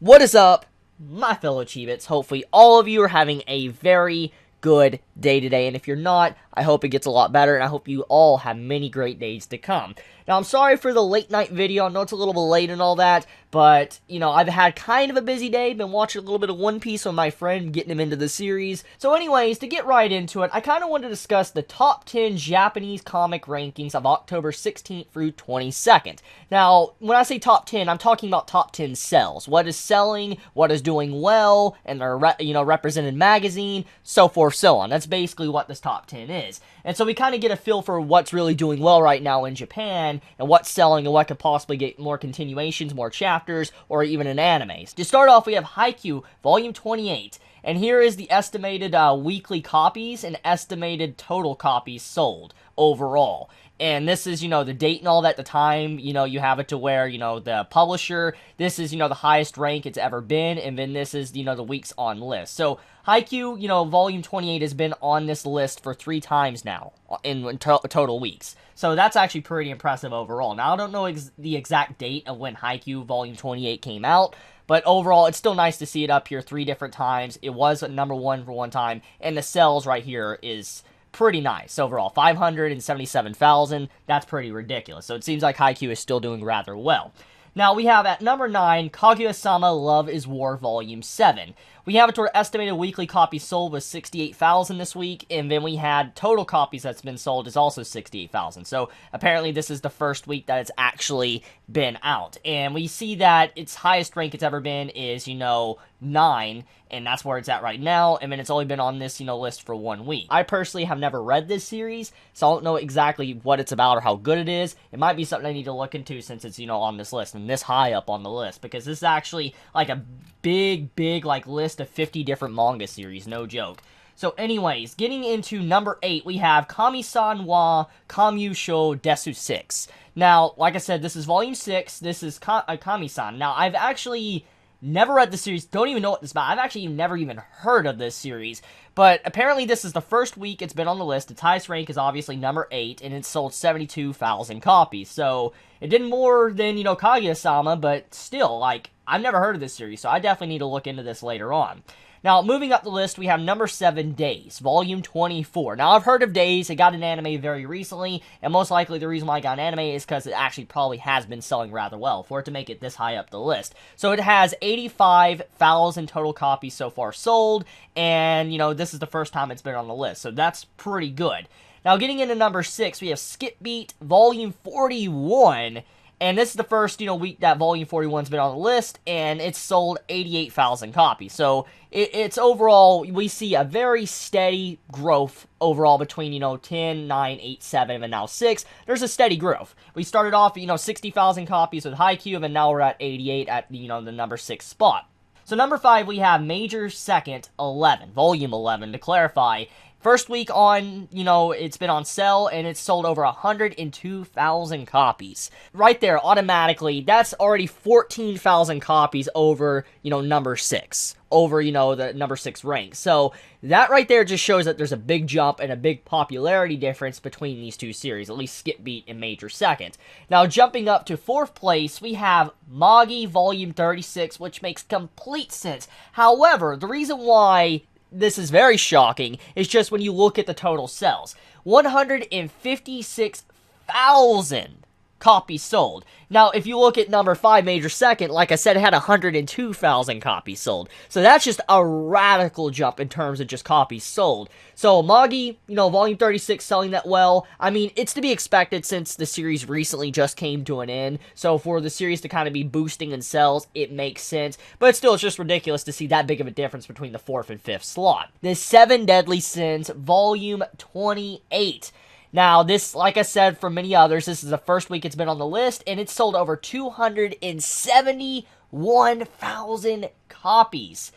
What is up, my fellow Chibits? Hopefully all of you are having a very good day today, and if you're not, I hope it gets a lot better, and I hope you all have many great days to come. Now, I'm sorry for the late night video. I know it's a little bit late and all that, but, you know, I've had kind of a busy day, been watching a little bit of One Piece with my friend, getting him into the series. So anyways, to get right into it, I kind of wanted to discuss the top 10 Japanese comic rankings of October 16th through 22nd. Now, when I say top 10, I'm talking about top 10 sells. What is selling, what is doing well, and their, represented magazine, so forth, so on. That's basically what this top 10 is. And so we kind of get a feel for what's really doing well right now in Japan, and what's selling, and what could possibly get more continuations, more chapters, or even an anime. To start off, we have Haikyuu, Volume 28. And here is the estimated weekly copies and estimated total copies sold overall. And this is, the date and all that, the time, you have it to where, the publisher, this is, the highest rank it's ever been, and then this is, the weeks on list. So, Haikyuu, Volume 28 has been on this list for 3 times now, in total weeks. So that's actually pretty impressive overall. Now, I don't know the exact date of when Haikyuu Volume 28 came out, but overall, it's still nice to see it up here 3 different times. It was number 1 for one time, and the sales right here is pretty nice overall. 577,000, that's pretty ridiculous. So it seems like Haikyuu is still doing rather well. Now we have at number 9, Kaguya-sama Love is War Volume 7. We have it to our estimated weekly copies sold was 68,000 this week, and then we had total copies that's been sold is also 68,000. So apparently this is the first week that it's actually been out. And we see that its highest rank it's ever been is, 9, and that's where it's at right now, and then it's only been on this, list for 1 week. I personally have never read this series, so I don't know exactly what it's about or how good it is. It might be something I need to look into since it's, on this list, and this high up on the list, because this is actually, like, a big, like, list of 50 different manga series, no joke. So anyways, getting into number 8, we have Kami-san wa Kamyusho Desu 6. Now, like I said, this is Volume 6, this is Kami-san. Now, I've actually never read the series, don't even know what this is about. I've actually never even heard of this series, but apparently this is the first week it's been on the list. Its highest rank is obviously number 8, and it sold 72,000 copies. So, it did more than, Kaguya-sama, but still, like, I've never heard of this series, so I definitely need to look into this later on. Now, moving up the list, we have number 7, Days, Volume 24. Now, I've heard of Days. It got an anime very recently, and most likely the reason why I got an anime is because it actually probably has been selling rather well for it to make it this high up the list. So it has 85,000 total copies so far sold, and, this is the first time it's been on the list, so that's pretty good. Now, getting into number 6, we have Skip Beat, Volume 41. And this is the first, week that Volume 41's been on the list, and it's sold 88,000 copies. So, it's overall, we see a very steady growth overall between, 10, 9, 8, 7, and now 6. There's a steady growth. We started off, 60,000 copies with Haikyuu, and now we're at 88 at, the number 6 spot. So, number 5, we have Major Second 11, Volume 11, to clarify. First week on, it's been on sale, and it's sold over 102,000 copies. Right there, automatically, that's already 14,000 copies over, number 6. Over, the number 6 rank. So, that right there just shows that there's a big jump and a big popularity difference between these two series, at least Skip Beat and Major Second. Now, jumping up to 4th place, we have Manga Volume 36, which makes complete sense. However, the reason why this is very shocking is just when you look at the total sales. 156,000 copies sold. Now, if you look at number 5, Major Second, like I said, it had 102,000 copies sold. So that's just a radical jump in terms of just copies sold. So Manga, Volume 36 selling that well. I mean, it's to be expected since the series recently just came to an end. So for the series to kind of be boosting in sales, it makes sense. But still, it's just ridiculous to see that big of a difference between the 4th and 5th slot. The 7 Deadly Sins, Volume 28. Now, this, like I said, for many others, this is the first week it's been on the list, and it's sold over 271,000 copies.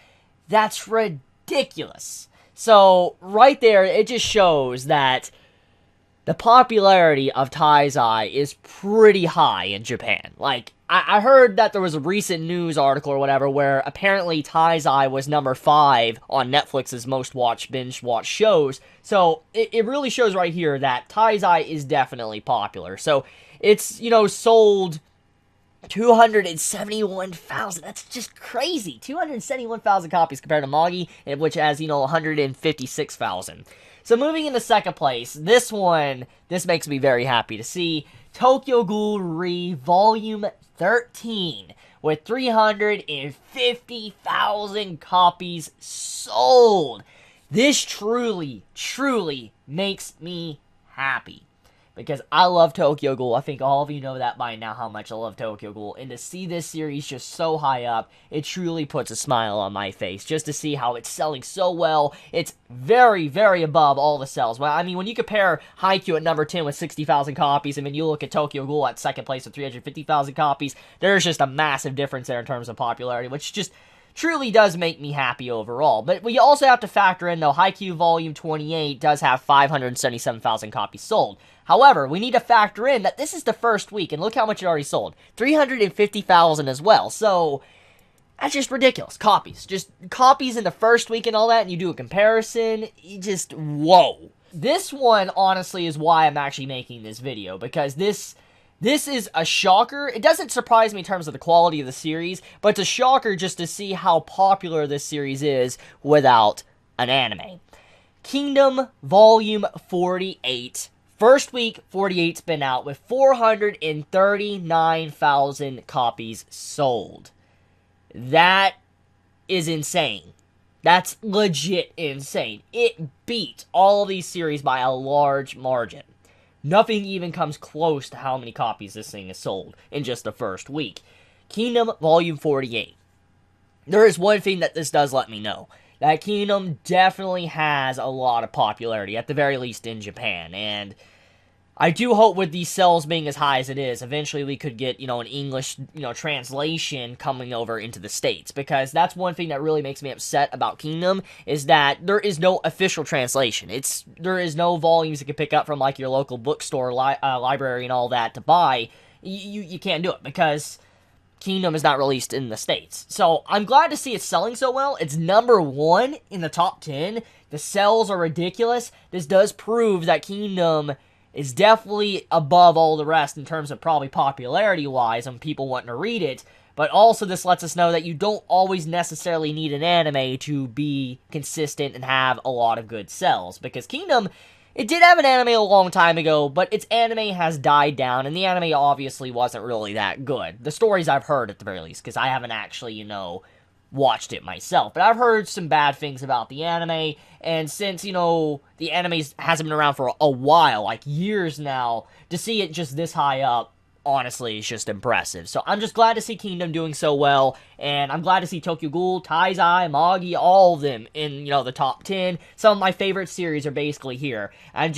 That's ridiculous. So, right there, it just shows that the popularity of Taizai is pretty high in Japan. Like, I heard that there was a recent news article or whatever where apparently Taizai was number 5 on Netflix's most watched, binge-watched shows. So, it really shows right here that Taizai is definitely popular. So, it's, sold 271,000. That's just crazy. 271,000 copies compared to Manga, which has, 156,000. So moving into second place, this makes me very happy to see. Tokyo Ghoul Re Volume 13 with 350,000 copies sold. This truly, truly makes me happy. Because I love Tokyo Ghoul. I think all of you know that by now how much I love Tokyo Ghoul. And to see this series just so high up, it truly puts a smile on my face. Just to see how it's selling so well. It's very, very above all the sales. Well, I mean, when you compare Haikyuu at number 10 with 60,000 copies, and then you look at Tokyo Ghoul at second place with 350,000 copies, there's just a massive difference there in terms of popularity, which just truly does make me happy overall. But we also have to factor in, though, Haikyuu Volume 28 does have 577,000 copies sold. However, we need to factor in that this is the first week, and look how much it already sold. 350,000 as well, so that's just ridiculous. Copies. Just copies in the first week and all that, and you do a comparison, you just, whoa. This one, honestly, is why I'm actually making this video, because this is a shocker. It doesn't surprise me in terms of the quality of the series, but it's a shocker just to see how popular this series is without an anime. Kingdom Volume 48. First week, 48's been out with 439,000 copies sold. That is insane. That's legit insane. It beat all of these series by a large margin. Nothing even comes close to how many copies this thing has sold in just the first week. Kingdom Volume 48. There is one thing that this does let me know. That Kingdom definitely has a lot of popularity, at the very least in Japan. And I do hope with these sales being as high as it is, eventually we could get, an English, translation coming over into the States. Because that's one thing that really makes me upset about Kingdom, is that there is no official translation. There is no volumes you can pick up from, like, your local bookstore, library and all that to buy. You can't do it, because Kingdom is not released in the States. So, I'm glad to see it's selling so well. It's number 1 in the top 10. The sales are ridiculous. This does prove that Kingdom is definitely above all the rest in terms of probably popularity-wise and people wanting to read it, but also this lets us know that you don't always necessarily need an anime to be consistent and have a lot of good sales, because Kingdom, it did have an anime a long time ago, but its anime has died down, and the anime obviously wasn't really that good. The stories I've heard, at the very least, because I haven't actually, watched it myself. But I've heard some bad things about the anime, and since, the anime hasn't been around for a while, like years now, to see it just this high up, honestly, is just impressive. So I'm just glad to see Kingdom doing so well, and I'm glad to see Tokyo Ghoul, Taizai, Magi, all of them in, the top 10. Some of my favorite series are basically here. I'm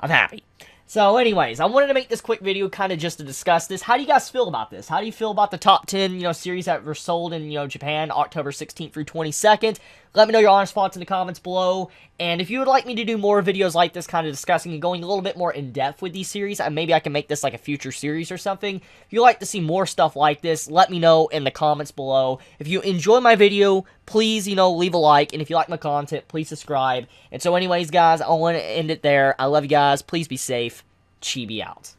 happy. So anyways, I wanted to make this quick video kind of just to discuss this. How do you guys feel about this? How do you feel about the top 10, series that were sold in, Japan, October 16th through 22nd? Let me know your honest thoughts in the comments below. And if you would like me to do more videos like this, kind of discussing and going a little bit more in-depth with these series, maybe I can make this like a future series or something. If you'd like to see more stuff like this, let me know in the comments below. If you enjoy my video, please, leave a like. And if you like my content, please subscribe. And so anyways, guys, I want to end it there. I love you guys. Please be safe. Chibi out.